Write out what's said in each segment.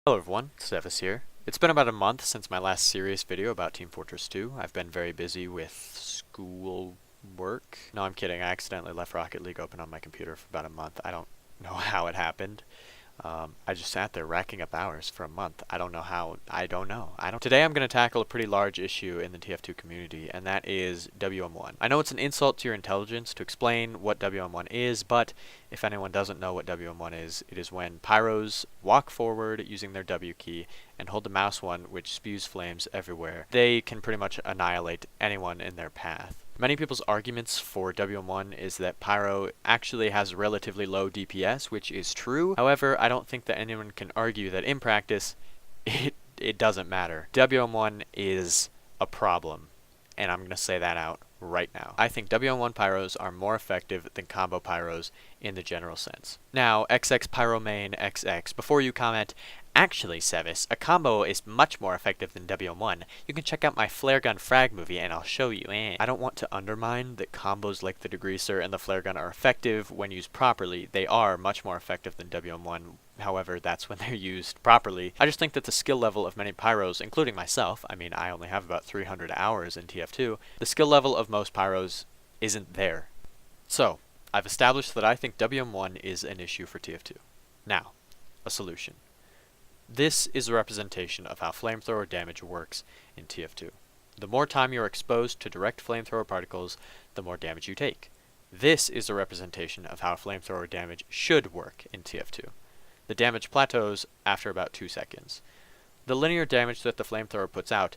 Hello everyone, Sevis here. It's been about a month since my last serious video about Team Fortress 2. I've been very busy with school work. No, I'm kidding. I accidentally left Rocket League open on my computer for about a month. I don't know how it happened. I just sat there racking up hours for a month. I don't know how. I don't know. Today I'm going to tackle a pretty large issue in the TF2 community, and that is WM1. I know it's an insult to your intelligence to explain what WM1 is, but if anyone doesn't know what WM1 is, it is when pyros walk forward using their W key and hold the mouse one, which spews flames everywhere. They can pretty much annihilate anyone in their path. Many people's arguments for WM1 is that Pyro actually has relatively low DPS, which is true. However, I don't think that anyone can argue that in practice, it doesn't matter. WM1 is a problem, and I'm going to say that out right now. I think WM1 pyros are more effective than combo pyros in the general sense. Now, XX Pyro Main XX, before you comment, actually, Sevis, a combo is much more effective than WM1. You can check out my flare gun frag movie and I'll show you. I don't want to undermine that combos like the degreaser and the flare gun are effective when used properly. They are much more effective than WM1. However, that's when they're used properly. I just think that the skill level of many pyros, including myself, I mean, I only have about 300 hours in TF2, the skill level of most pyros isn't there. So, I've established that I think WM1 is an issue for TF2. Now, a solution. This is a representation of how flamethrower damage works in TF2. The more time you are exposed to direct flamethrower particles, the more damage you take. This is a representation of how flamethrower damage should work in TF2. The damage plateaus after about 2 seconds. The linear damage that the flamethrower puts out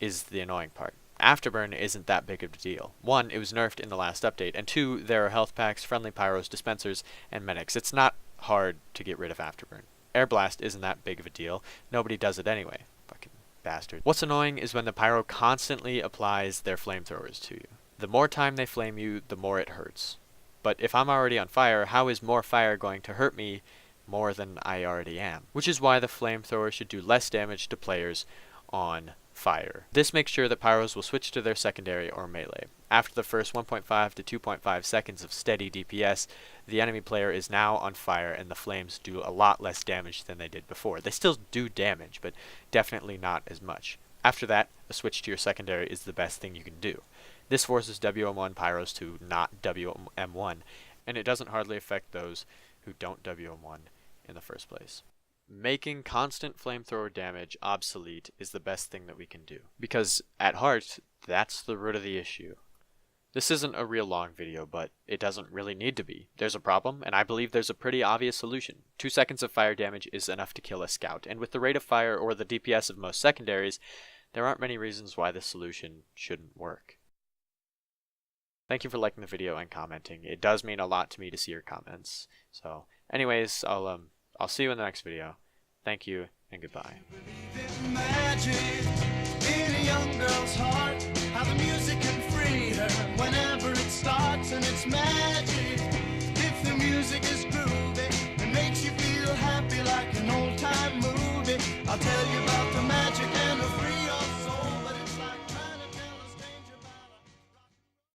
is the annoying part. Afterburn isn't that big of a deal. 1, it was nerfed in the last update, and 2, there are health packs, friendly pyros, dispensers, and medics. It's not hard to get rid of Afterburn. Air Blast isn't that big of a deal. Nobody does it anyway. Fucking bastard. What's annoying is when the pyro constantly applies their flamethrowers to you. The more time they flame you, the more it hurts. But if I'm already on fire, how is more fire going to hurt me more than I already am? Which is why the flamethrower should do less damage to players on fire. This makes sure that pyros will switch to their secondary or melee. After the first 1.5 to 2.5 seconds of steady DPS, the enemy player is now on fire and the flames do a lot less damage than they did before. They still do damage, but definitely not as much. After that, a switch to your secondary is the best thing you can do. This forces WM1 pyros to not WM1, and it doesn't hardly affect those who don't WM1 in the first place. Making constant flamethrower damage obsolete is the best thing that we can do, because at heart, that's the root of the issue. This isn't a real long video, but it doesn't really need to be. There's a problem, and I believe there's a pretty obvious solution. 2 seconds of fire damage is enough to kill a scout, and with the rate of fire or the DPS of most secondaries, there aren't many reasons why this solution shouldn't work. Thank you for liking the video and commenting. It does mean a lot to me to see your comments. So, anyways, I'll see you in the next video. Thank you, and goodbye. In a young girl's heart, how the music can free her whenever it starts, and it's magic.